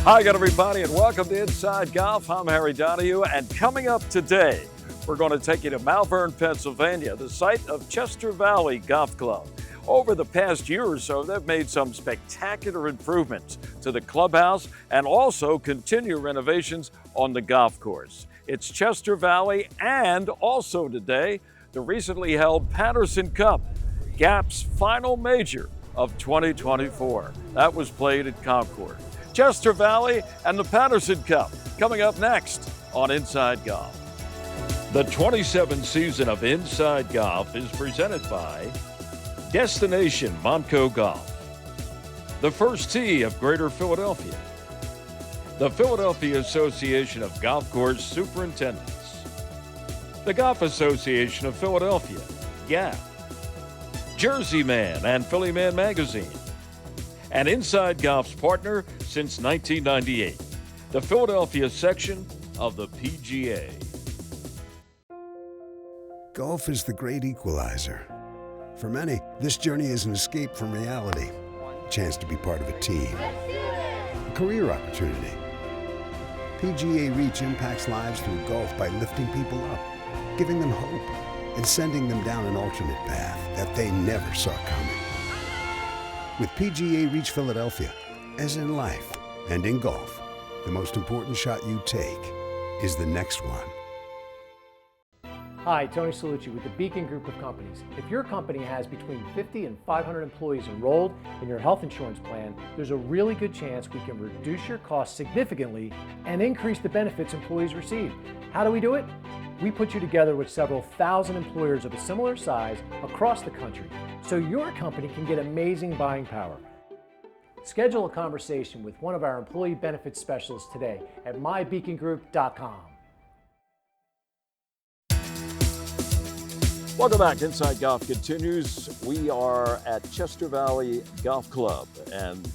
Hi again, everybody, and welcome to Inside Golf. I'm Harry Donahue, and coming up today, we're going to take you to Malvern, Pennsylvania, the site of Chester Valley Golf Club. Over the past year or so, they've made some spectacular improvements to the clubhouse and also continue renovations on the golf course. It's Chester Valley, and also today, the recently held Patterson Cup, GAP's final major of 2024. That was played at Concord. Chester Valley and the Patterson Cup coming up next on Inside Golf. The 27th season of Inside Golf is presented by Destination Montco Golf, the First Tee of Greater Philadelphia, the Philadelphia Association of Golf Course Superintendents, the Golf Association of Philadelphia, GAP, Jersey Man and Philly Man Magazine, and Inside Golf's partner since 1998, the Philadelphia section of the PGA. Golf is the great equalizer. For many, this journey is an escape from reality, a chance to be part of a team, a career opportunity. PGA Reach impacts lives through golf by lifting people up, giving them hope, and sending them down an alternate path that they never saw coming. With PGA Reach Philadelphia, as in life and in golf, the most important shot you take is the next one. Hi, Tony Salucci with the Beacon Group of Companies. If your company has between 50 and 500 employees enrolled in your health insurance plan, there's a really good chance we can reduce your costs significantly and increase the benefits employees receive. How do we do it? We put you together with several thousand employers of a similar size across the country so your company can get amazing buying power. Schedule a conversation with one of our employee benefits specialists today at mybeacongroup.com. Welcome back. Inside Golf continues. We are at Chester Valley Golf Club, and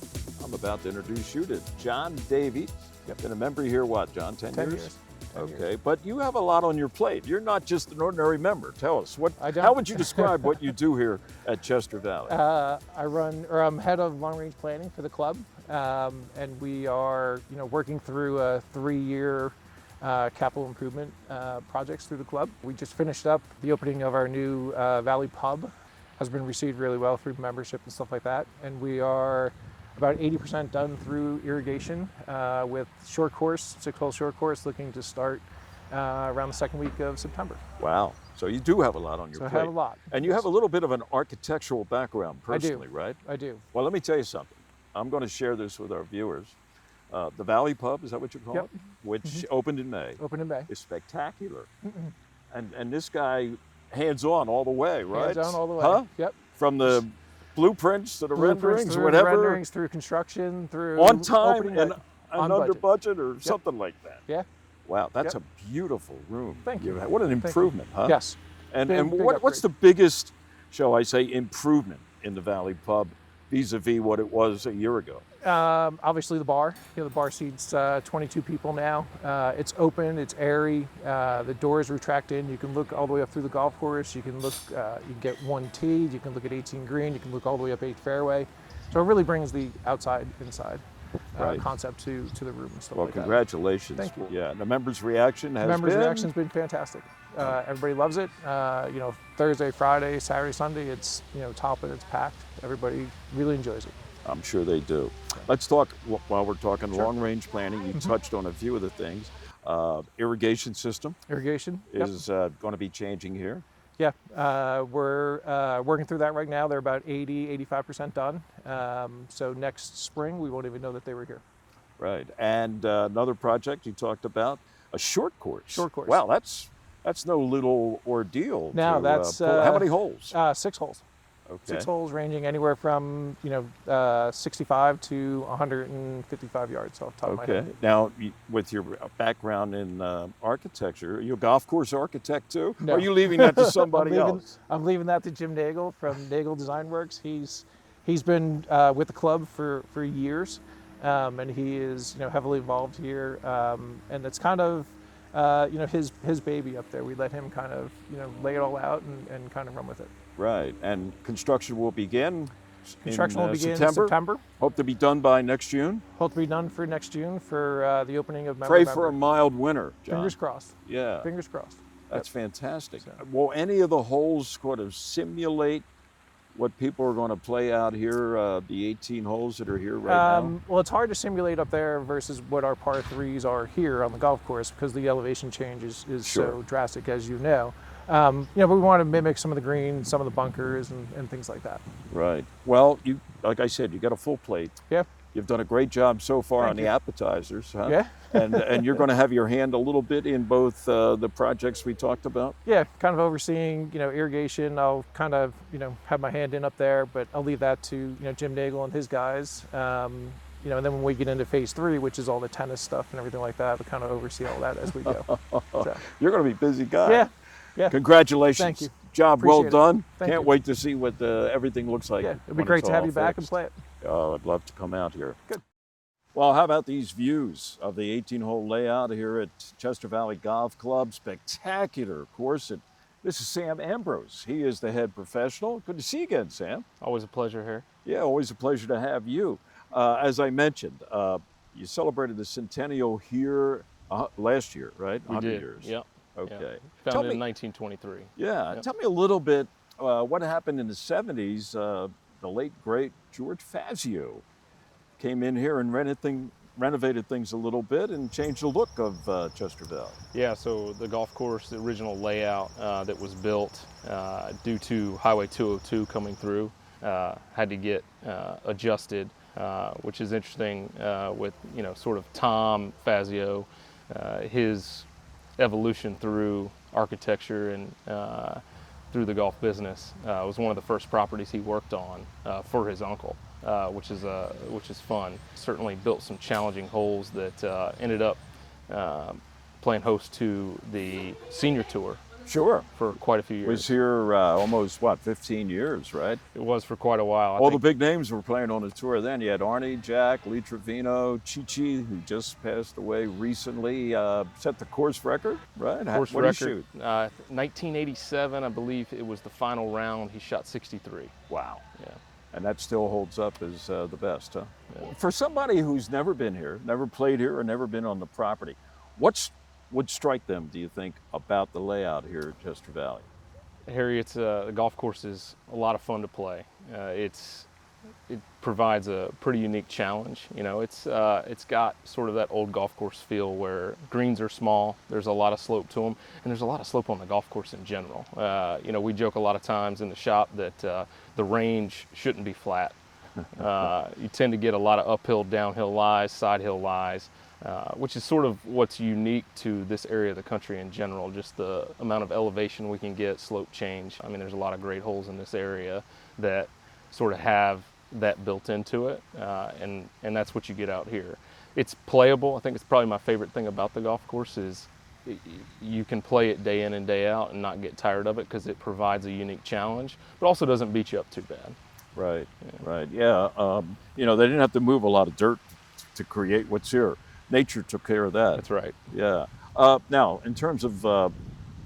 I'm about to introduce you to John Davies. You've been a member here, what, John, 10 years? Okay, but you have a lot on your plate. You're not just an ordinary member. Tell us, how would you describe what you do here at Chester Valley? I'm head of long-range planning for the club, and we are, working through a 3-year capital improvement projects through the club. We just finished up the opening of our new Valley Pub. Has been received really well through membership and stuff like that, and we are about 80% done through irrigation with short course, 6-hole short course, looking to start around the second week of September. Wow. So you do have a lot on your plate. I have a lot. And you have a little bit of an architectural background personally, right? I do. Well, let me tell you something. I'm going to share this with our viewers. The Valley Pub, is that what you call it? Which opened in May. Opened in May. Is spectacular. And this guy, hands-on all the way, right? Hands-on all the way. Huh? Yep. From the blueprints to the renderings, through whatever. renderings, through construction, through on time opening and on under budget or something like that. Yeah. Wow, that's a beautiful room. Thank you. What an improvement, huh? Yes. And Big what's the biggest, shall I say, improvement in the Valley Pub vis-a-vis what it was a year ago? Obviously the bar. The bar seats 22 people now. It's open, it's airy, the doors retract in. You can look all the way up through the golf course. You can look, you can get 1 tee, you can look at 18 green, you can look all the way up 8th fairway. So it really brings the outside, inside concept to the room and stuff like that. Well, congratulations. Thank you. Yeah, the members' reaction has been? The members' reaction's been fantastic. Everybody loves it. Thursday, Friday, Saturday, Sunday, it's, top and it's packed. Everybody really enjoys it. I'm sure they do. Let's talk, while we're talking Sure. long-range planning, you touched on a few of the things. Irrigation system. Irrigation is going to be changing here. Yeah, we're working through that right now. They're about 85% done. So next spring, we won't even know that they were here. Right, and another project you talked about, a short course. Short course. Wow, that's no little ordeal. No, that's how many holes? 6 holes. Okay. 6 holes ranging anywhere from 65 to 155 yards off the top of my head. Now, with your background in architecture, are you a golf course architect too? No. Or are you leaving that to somebody else? I'm leaving that to Jim Nagel from Nagel Design Works. He's been with the club for years, and he is heavily involved here, and it's kind of his baby up there. We let him kind of lay it all out and kind of run with it. Right, and construction will begin Construction will begin in September. September. Hope to be done by next June. Hope to be done for next June for the opening of Pray Malvern. for a mild winter, John. Fingers crossed. Yeah. Fingers crossed. That's fantastic. So. Will any of the holes sort of simulate what people are going to play out here, the 18 holes that are here right now? Well, it's hard to simulate up there versus what our par threes are here on the golf course because the elevation change is Sure. so drastic, as you know. But we want to mimic some of the greens, some of the bunkers, and things like that. Right. Well, you, like I said, you got a full plate. Yeah. You've done a great job so far Thank on you. the appetizers, huh? Yeah. and you're going to have your hand a little bit in both the projects we talked about? Yeah, kind of overseeing, irrigation. I'll kind of, have my hand in up there, but I'll leave that to, Jim Nagel and his guys. And then when we get into phase 3, which is all the tennis stuff and everything like that, we'll kind of oversee all that as we go. So, You're going to be a busy guy. yeah, yeah. Congratulations. Thank you. Job well Appreciate it. done. Thank Can't you. wait to see what everything looks like. Yeah, it'd be when great it's to have all you back and fixed. play it. Oh, I'd love to come out here. Good. Well, how about these views of the 18-hole layout here at Chester Valley Golf Club? Spectacular course. And this is Sam Ambrose. He is the head professional. Good to see you again, Sam. Always a pleasure here. Yeah, always a pleasure to have you. As I mentioned, you celebrated the centennial here last year, right? We 100 did. years. Yep. Okay. Yep. Tell Founded me- in 1923. Yeah, Yep. tell me a little bit what happened in the 70s. The late, great George Fazio came in here and renovated things a little bit and changed the look of Chester Valley. Yeah, so the golf course, the original layout that was built due to Highway 202 coming through, had to get adjusted, which is interesting with, sort of Tom Fazio, his evolution through architecture and through the golf business. Was one of the first properties he worked on for his uncle, which is fun. Certainly built some challenging holes that ended up playing host to the Senior Tour Sure. for quite a few years. Was here almost, 15 years, right? It was for quite a while. All the big names were playing on the tour then. You had Arnie, Jack, Lee Trevino, Chi-Chi, who just passed away recently, set the course record, right? course What did he record. shoot? 1987, I believe it was the final round. He shot 63. Wow. Yeah. And that still holds up as the best, huh? Yeah. For somebody who's never been here, never played here, or never been on the property, what would strike them, do you think, about the layout here at Chester Valley? Harry, the golf course is a lot of fun to play. It provides a pretty unique challenge. It's got sort of that old golf course feel where greens are small, there's a lot of slope to them, and there's a lot of slope on the golf course in general. We joke a lot of times in the shop that the range shouldn't be flat. You tend to get a lot of uphill, downhill lies, side hill lies, which is sort of what's unique to this area of the country in general, just the amount of elevation we can get, slope change. I mean, there's a lot of great holes in this area that sort of have that built into it, and that's what you get out here. It's playable. I think it's probably my favorite thing about the golf course is you can play it day in and day out and not get tired of it because it provides a unique challenge, but also doesn't beat you up too bad. Right, right, yeah. They didn't have to move a lot of dirt to create what's here. Nature took care of that. That's right. Yeah. Now, in terms of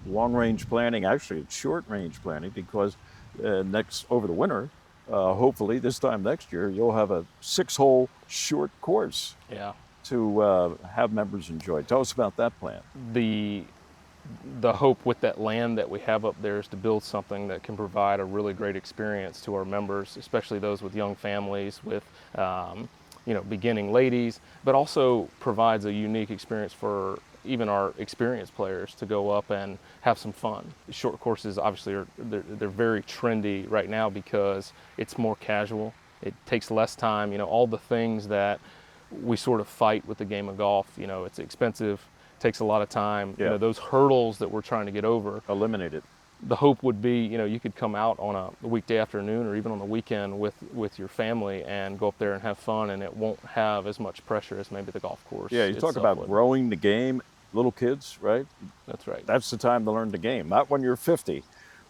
long-range planning, actually it's short-range planning because over the winter, hopefully this time next year, you'll have a 6-hole short course Yeah. to have members enjoy. Tell us about that plan. The hope with that land that we have up there is to build something that can provide a really great experience to our members, especially those with young families, with beginning ladies, but also provides a unique experience for even our experienced players to go up and have some fun. Short courses obviously they're very trendy right now because it's more casual. It takes less time. All the things that we sort of fight with the game of golf. It's expensive, takes a lot of time. Yeah. Those hurdles that we're trying to get over. Eliminate it. The hope would be, you could come out on a weekday afternoon or even on the weekend with your family and go up there and have fun, and it won't have as much pressure as maybe the golf course. Yeah, you talk itself about would. growing the game. Little kids, right? That's right. That's the time to learn the game. Not when you're 50,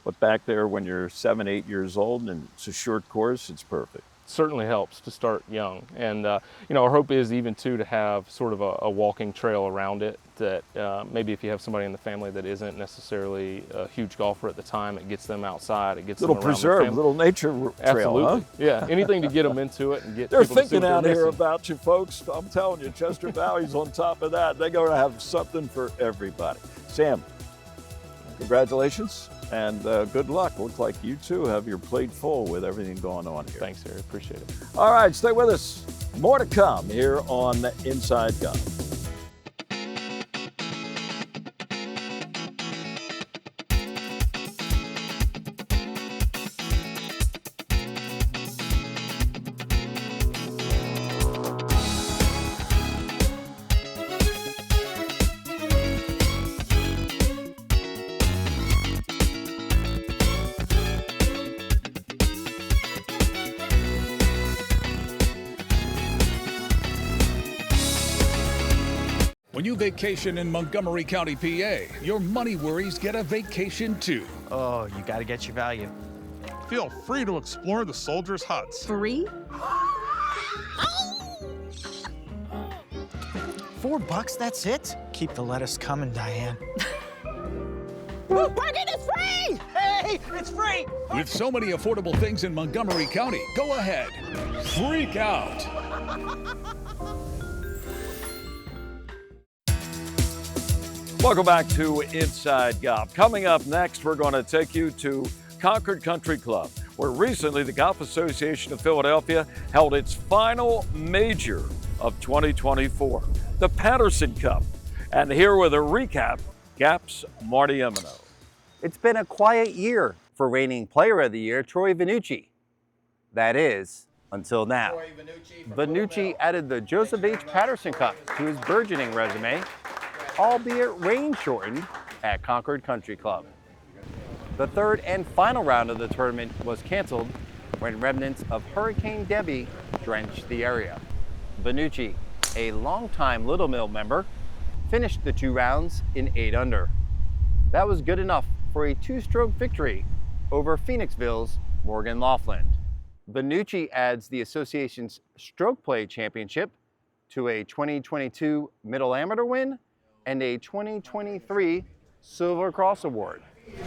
but back there when you're 7, 8 years old and it's a short course, it's perfect. certainly helps to start young. And you know, our hope is even too to have sort of a walking trail around it, that maybe if you have somebody in the family that isn't necessarily a huge golfer at the time, it gets them outside, it gets them around their preserve, family. little nature trail. Absolutely, huh? Yeah. Anything to get them into it and get They're people to see thinking what out they're here missing. about you, folks. I'm telling you, Chester Valley's on top of that. They're going to have something for everybody. Sam, congratulations and good luck. Looks like you too have your plate full with everything going on here. Thanks, Harry. Appreciate it. All right, stay with us. More to come here on Inside Golf. When you vacation in Montgomery County, PA, your money worries get a vacation too. Oh, you gotta get your value. Feel free to explore the soldiers' huts. Free? $4, that's it? Keep the lettuce coming, Diane. Parking is free! Hey, it's free! With so many affordable things in Montgomery County, go ahead, freak out. Welcome back to Inside Golf. Coming up next, we're going to take you to Concord Country Club, where recently the Golf Association of Philadelphia held its final major of 2024, the Patterson Cup. And here with a recap, GAP's Marty Emino. It's been a quiet year for reigning Player of the Year, Troy Vannucci. That is, until now. Vannucci added the Joseph H Patterson Cup to his burgeoning resume, albeit rain-shortened at Concord Country Club. The third and final round of the tournament was canceled when remnants of Hurricane Debbie drenched the area. Vannucci, a longtime Little Mill member, finished the 2 rounds in 8 under. That was good enough for a 2-stroke victory over Phoenixville's Morgan Laughlin. Vannucci adds the association's Stroke Play Championship to a 2022 Middle Amateur win and a 2023 Silver Cross Award.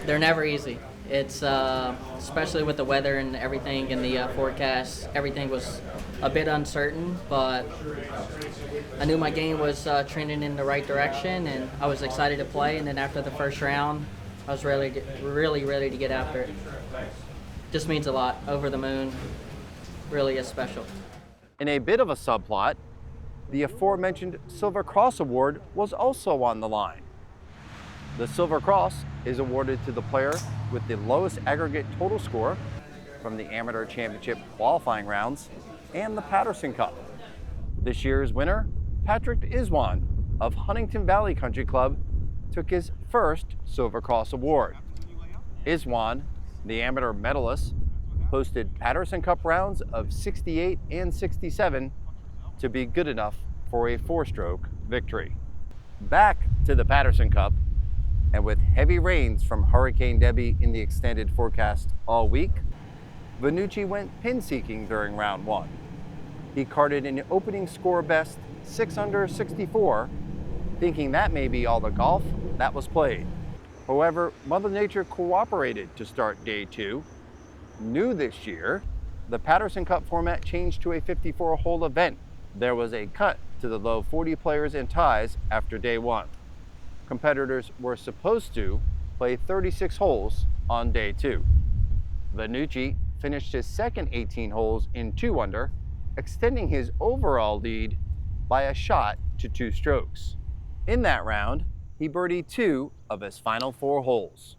They're never easy. It's especially with the weather and everything and the forecast, everything was a bit uncertain, but I knew my game was trending in the right direction and I was excited to play. And then after the first round, I was really ready to get after it. Just means a lot. Over the moon, really is special. In a bit of a subplot, the aforementioned Silver Cross Award was also on the line. The Silver Cross is awarded to the player with the lowest aggregate total score from the Amateur Championship qualifying rounds and the Patterson Cup. This year's winner, Patrick Iswan of Huntington Valley Country Club, took his first Silver Cross Award. Iswan, the amateur medalist, posted Patterson Cup rounds of 68 and 67 to be good enough for a 4-stroke victory. Back to the Patterson Cup, and with heavy rains from Hurricane Debbie in the extended forecast all week, Vannucci went pin seeking during round 1. He carded an opening score best 6 under 64, thinking that may be all the golf that was played. However, Mother Nature cooperated to start day 2. New this year, the Patterson Cup format changed to a 54-hole event. There was a cut to the low 40 players and ties after day 1. Competitors were supposed to play 36 holes on day 2. Vannucci finished his second 18 holes in 2 under, extending his overall lead by a shot to 2 strokes. In that round, he birdied 2 of his final 4 holes.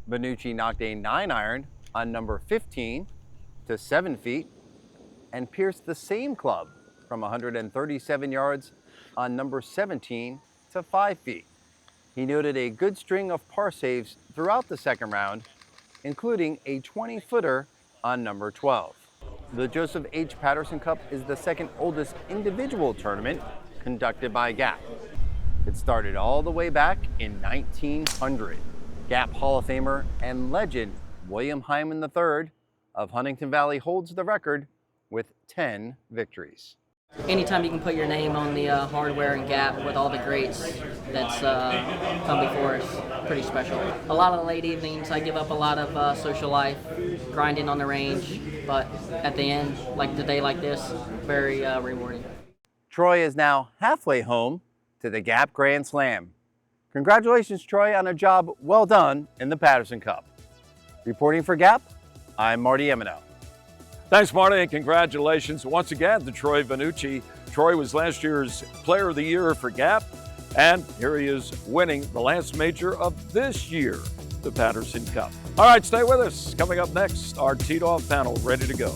Vannucci knocked a 9-iron on number 15 to 7 feet and pierced the same club from 137 yards on number 17 to 5 feet. He noted a good string of par saves throughout the second round, including a 20-footer on number 12. The Joseph H Patterson Cup is the second oldest individual tournament conducted by GAP. It started all the way back in 1900. GAP Hall of Famer and legend William Hyman III of Huntington Valley holds the record with 10 victories. Anytime you can put your name on the hardware and gap with all the greats that's come before us, pretty special. A lot of the late evenings, I give up a lot of social life, grinding on the range, but at the end, like the day like this, very rewarding. Troy is now halfway home to the Gap Grand Slam. Congratulations, Troy, on a job well done in the Patterson Cup. Reporting for Gap, I'm Marty Emino. Thanks, Marty, and congratulations once again to Troy Vanucci. Troy was last year's Player of the Year for Gap, and here he is winning the last major of this year, the Patterson Cup. All right, stay with us. Coming up next, our teed-off panel ready to go.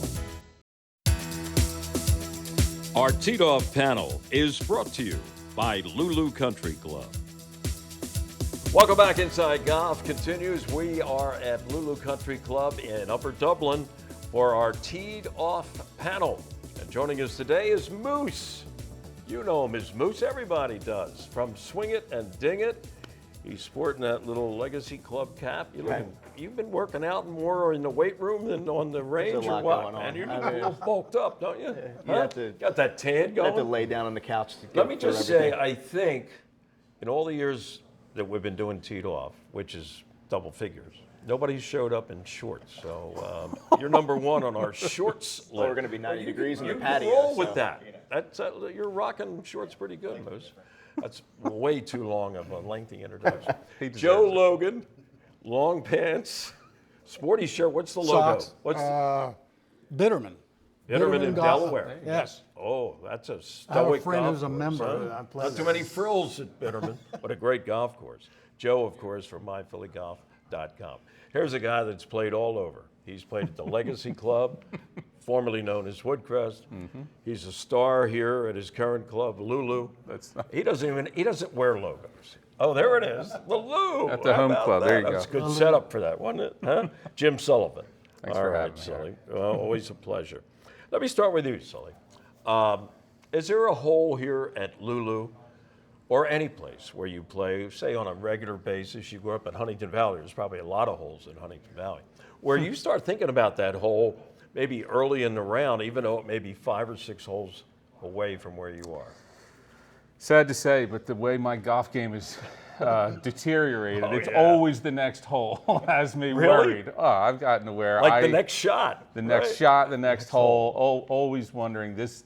Our teed-off panel is brought to you by Lulu Country Club. Welcome back. Inside Golf continues. We are at Lulu Country Club in Upper Dublin for our teed-off panel. And joining us today is Moose. You know him as Moose. Everybody does. From Swing It and Ding It. He's sporting that little Legacy Club cap. You've been working out more in the weight room than on the range, or what? And you're a little bulked up, don't you? You have to, got that tan going? You have to lay down on the couch to Let me just say, I think in all the years that we've been doing teed off, which is double figures, nobody showed up in shorts. So you're number one on our shorts list. Well, we're going to be 90 degrees in the patio. Roll with that. That's you're rocking shorts pretty good, Moose. That's way too long of a lengthy introduction. Joe Logan, long pants, sporty shirt. What's the logo? Socks. Bitterman. Bitterman in Delaware. Yes. Oh, that's a stoic I have a friend golf who's a course, member. huh? Not too many frills at Bitterman. What a great golf course. Joe, of course, from myphillygolf.com. Here's a guy that's played all over. He's played at the Legacy Club, formerly known as Woodcrest. He's a star here at his current club, Lulu. He doesn't wear logos. Oh, there it is, the Lulu. At the home club, there you go. That's a good setup for that, wasn't it? Huh? Jim Sullivan. Thanks all for right, having me, Sully. Well, always a pleasure. Let me start with you, Sully. Is there a hole here at Lulu or any place where you play, say on a regular basis? You grew up in Huntington Valley. There's probably a lot of holes in Huntington Valley, where you start thinking about that hole maybe early in the round, even though it may be 5 or 6 holes away from where you are. Sad to say, but the way my golf game is deteriorated, it's always the next hole has me worried. Oh, I've gotten to where the next shot. The next shot, the next hole, always wondering. This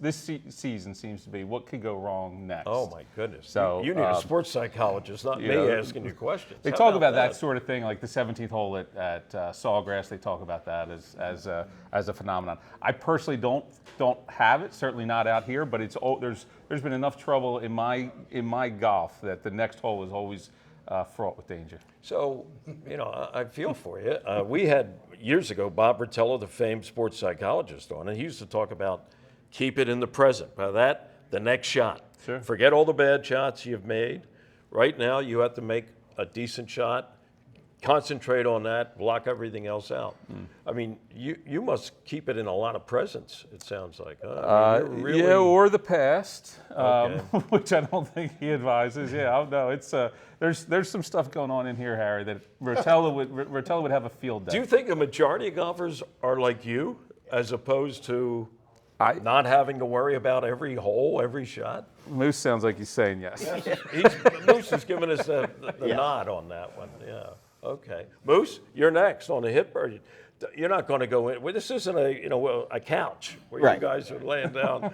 season seems to be what could go wrong next. Oh my goodness. So you need a sports psychologist, not me asking you questions. They talk about that sort of thing, like the 17th hole at Sawgrass. They talk about that as a phenomenon. I personally don't have it. Certainly not out here, but there's been enough trouble in my golf that the next hole is always fraught with danger. So, I feel for you. We had years ago Bob Rotella, the famed sports psychologist, on, and he used to talk about keep it in the present. By that, the next shot. Sure. Forget all the bad shots you've made. Right now, you have to make a decent shot. Concentrate on that, block everything else out. I mean, you must keep it in a lot of presence, it sounds like. Huh? I mean, really... Yeah, or the past, Okay. which I don't think he advises. Yeah, no, it's there's some stuff going on in here, Harry, that Rotella would have a field day. Do you think a majority of golfers are like you, as opposed to not having to worry about every hole, every shot? Moose sounds like he's saying yes. Moose is giving us the nod on that one, yeah. Okay, Moose, you're next on the hit bird. You're not going to go in. Well, this isn't a couch where you guys are laying down.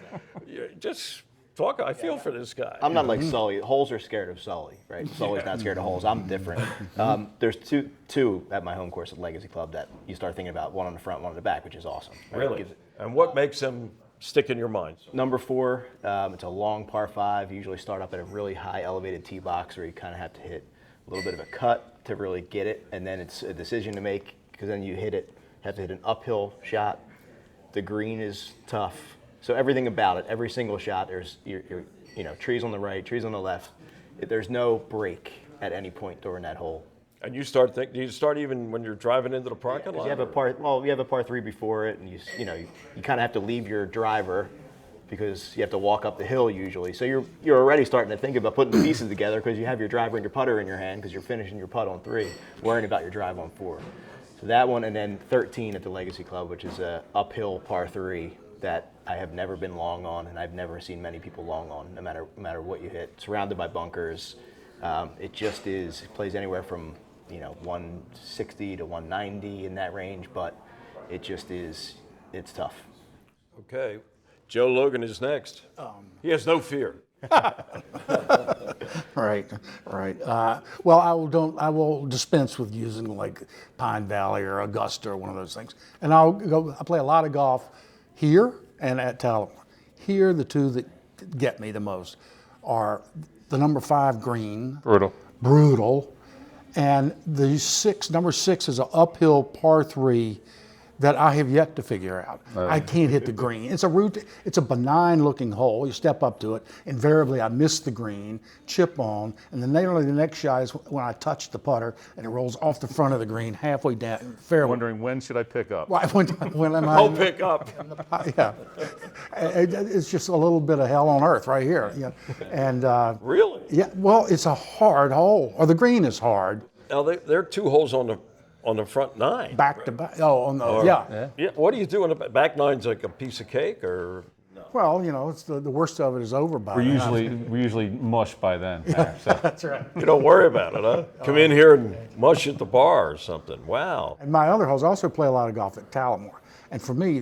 Just talk. I feel for this guy. I'm not like Sully. Holes are scared of Sully, right? Sully's not scared of holes. I'm different. There's two at my home course at Legacy Club that you start thinking about, one on the front, one on the back, which is awesome. Right? Really? And what makes them stick in your mind? Number 4, it's a long par 5. You usually start up at a really high elevated tee box where you kind of have to hit a little bit of a cut to really get it, and then it's a decision to make, because then you have to hit an uphill shot. The green is tough. So everything about it, every single shot, there's trees on the right, trees on the left. There's no break at any point during that hole. And you start do you start even when you're driving into the parking lot? You have a par 3 before it, and you kind of have to leave your driver, because you have to walk up the hill usually. So you're already starting to think about putting the pieces together, because you have your driver and your putter in your hand, because you're finishing your putt on 3, worrying about your drive on 4. So that one, and then 13 at the Legacy Club, which is a uphill par 3 that I have never been long on, and I've never seen many people long on, no matter what you hit. Surrounded by bunkers, it just is. It plays anywhere from 160 to 190 in that range, but it just is. It's tough. Okay, Joe Logan is next. He has no fear. Right. Well, I will dispense with using like Pine Valley or Augusta or one of those things. And I play a lot of golf here and at Talamore. Here, the two that get me the most are the number 5 green. Brutal. And the number 6 is an uphill par 3 that I have yet to figure out. I can't hit the green. It's a benign looking hole. You step up to it. Invariably, I miss the green, chip on, and then the next shot is when I touch the putter and it rolls off the front of the green halfway down fairway. Wondering when should I pick up? When am I? I'll pick up. Yeah. It's just a little bit of hell on earth right here. Yeah. And really? Yeah. Well, it's a hard hole, or the green is hard. Now there are 2 holes on the front 9. Back to back. Oh, on the yeah. What do you do on the back 9's like a piece of cake or? No. Well, it's the worst of it is over by then. We're usually mush by then. So. That's right. You don't worry about it, huh? Come in here and mush at the bar or something. Wow. And my other holes, I also play a lot of golf at Talamore. And for me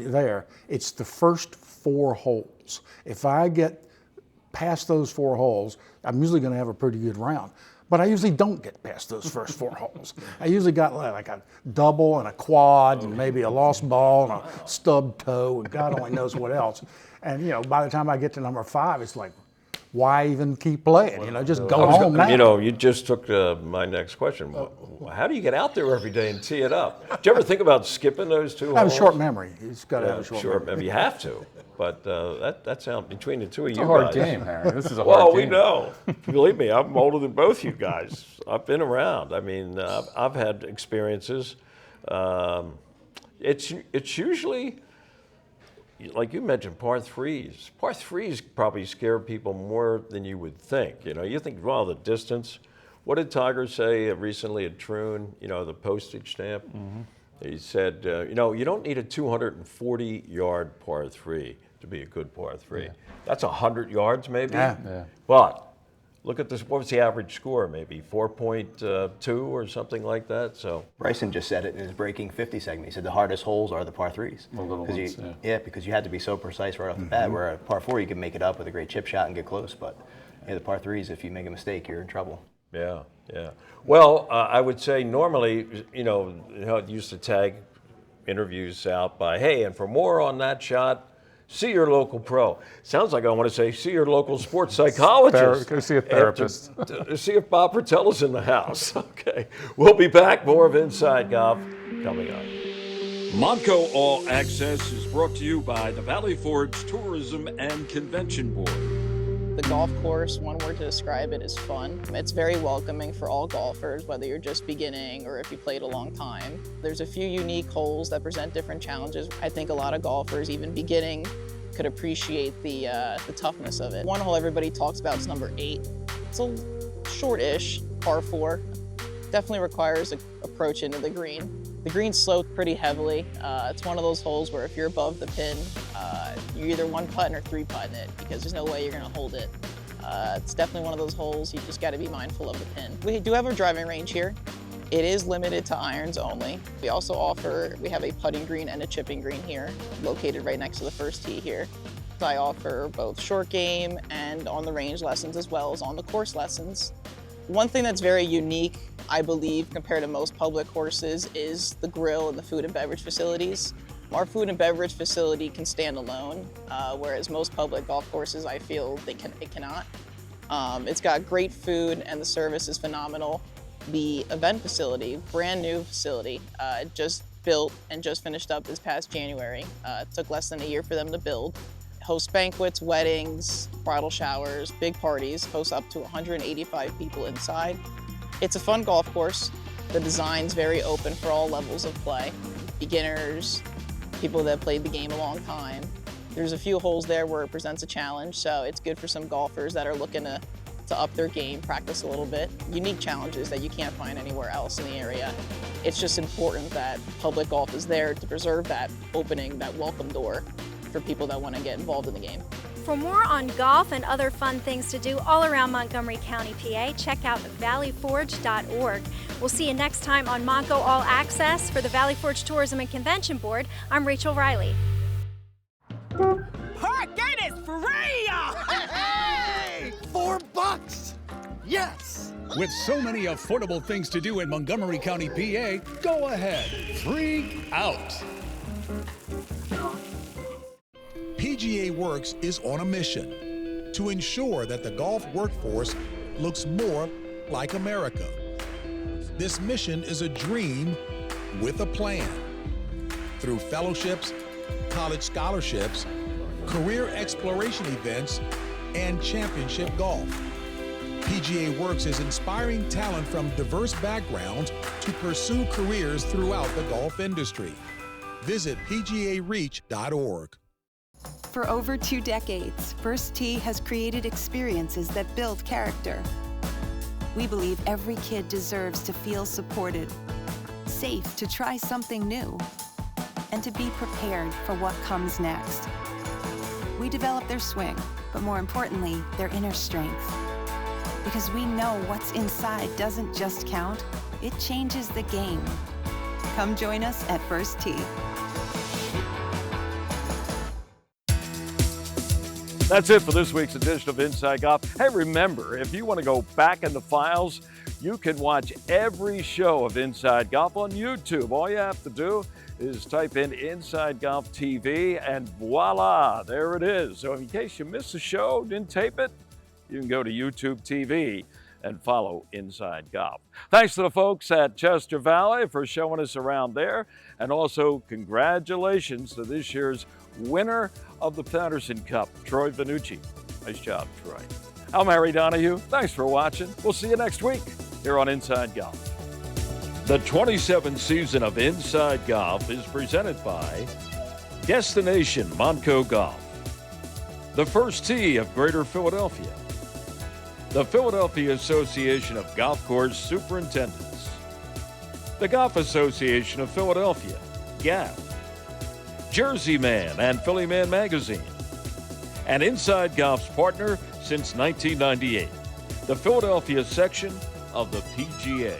it's the first 4 holes. If I get past those 4 holes, I'm usually going to have a pretty good round. But I usually don't get past those first 4 holes. I usually got like a double and a quad and maybe a lost ball and a stubbed toe and God only knows what else. And by the time I get to number 5, it's like, why even keep playing? Just go home now. You just took my next question. How do you get out there every day and tee it up? Do you ever think about skipping those 2 holes? I have a short memory. You just got to have a short memory. You have to. But that sounds between the 2 of you guys. It's a hard game, Harry. This is a hard game. Well, we know. Believe me, I'm older than both you guys. I've been around. I mean, I've had experiences. It's usually, like you mentioned, par 3s. Par 3s probably scare people more than you would think. You think, well, the distance. What did Tiger say recently at Troon? The postage stamp. Mm-hmm. He said, you don't need a 240-yard par 3 to be a good par 3. Yeah. That's 100 yards maybe. Yeah. But look at this. What was the average score? Maybe 4.2 or something like that. So Bryson just said it in his Breaking 50 segment. He said the hardest holes are the par 3s. The little ones, because you had to be so precise right off the bat. Where a par 4 you can make it up with a great chip shot and get close. But the par 3s, if you make a mistake, you're in trouble. Yeah. Well, I would say normally, it used to tag interviews out by, hey, and for more on that shot, see your local pro. Sounds like I want to say, see your local sports psychologist. Go see a therapist. See if Bob Pertella's in the house. Okay. We'll be back. More of Inside Golf coming up. Montco All Access is brought to you by the Valley Forge Tourism and Convention Board. The golf course, one word to describe it, is fun. It's very welcoming for all golfers, whether you're just beginning or if you played a long time. There's a few unique holes that present different challenges. I think a lot of golfers, even beginning, could appreciate the toughness of it. One hole everybody talks about is number 8. It's a short-ish par 4. Definitely requires an approach into the green. The green sloped pretty heavily. It's one of those holes where if you're above the pin, you're either 1-putting or 3-putting it because there's no way you're gonna hold it. It's definitely one of those holes you just gotta be mindful of the pin. We do have a driving range here. It is limited to irons only. We also we have a putting green and a chipping green here, located right next to the first tee here. I offer both short game and on the range lessons as well as on the course lessons. One thing that's very unique, I believe, compared to most public courses is the grill and the food and beverage facilities. Our food and beverage facility can stand alone, whereas most public golf courses, I feel it cannot. It's got great food and the service is phenomenal. The event facility, brand new facility, just built and just finished up this past January. It took less than a year for them to build. Hosts banquets, weddings, bridal showers, big parties, hosts up to 185 people inside. It's a fun golf course. The design's very open for all levels of play. Beginners, people that played the game a long time. There's a few holes there where it presents a challenge, so it's good for some golfers that are looking to up their game, practice a little bit. Unique challenges that you can't find anywhere else in the area. It's just important that public golf is there to preserve that opening, that welcome door. for people that want to get involved in the game. For more on golf and other fun things to do all around Montgomery County, PA, check out valleyforge.org. We'll see you next time on Monco All Access. For the Valley Forge Tourism and Convention Board, I'm Rachel Riley. Parking is free! Hey! $4! Yes! With so many affordable things to do in Montgomery County, PA, go ahead, freak out. PGA Works is on a mission to ensure that the golf workforce looks more like America. This mission is a dream with a plan. Through fellowships, college scholarships, career exploration events, and championship golf. PGA Works is inspiring talent from diverse backgrounds to pursue careers throughout the golf industry. Visit pgareach.org. For over 2 decades, First Tee has created experiences that build character. We believe every kid deserves to feel supported, safe to try something new, and to be prepared for what comes next. We develop their swing, but more importantly, their inner strength. Because we know what's inside doesn't just count, it changes the game. Come join us at First Tee. That's it for this week's edition of Inside Golf. Hey, remember, if you want to go back in the files, you can watch every show of Inside Golf on YouTube. All you have to do is type in Inside Golf TV and voila, there it is. So in case you missed the show, didn't tape it, you can go to YouTube TV and follow Inside Golf. Thanks to the folks at Chester Valley for showing us around there. And also congratulations to this year's winner of the Patterson Cup, Troy Vanucci. Nice job, Troy. I'm Harry Donahue. Thanks for watching. We'll see you next week here on Inside Golf. The 27th season of Inside Golf is presented by Destination Montco Golf, the First Tee of Greater Philadelphia, the Philadelphia Association of Golf Course Superintendents, the Golf Association of Philadelphia, GAP, Jersey Man and Philly Man Magazine, and Inside Golf's partner since 1998, the Philadelphia section of the PGA.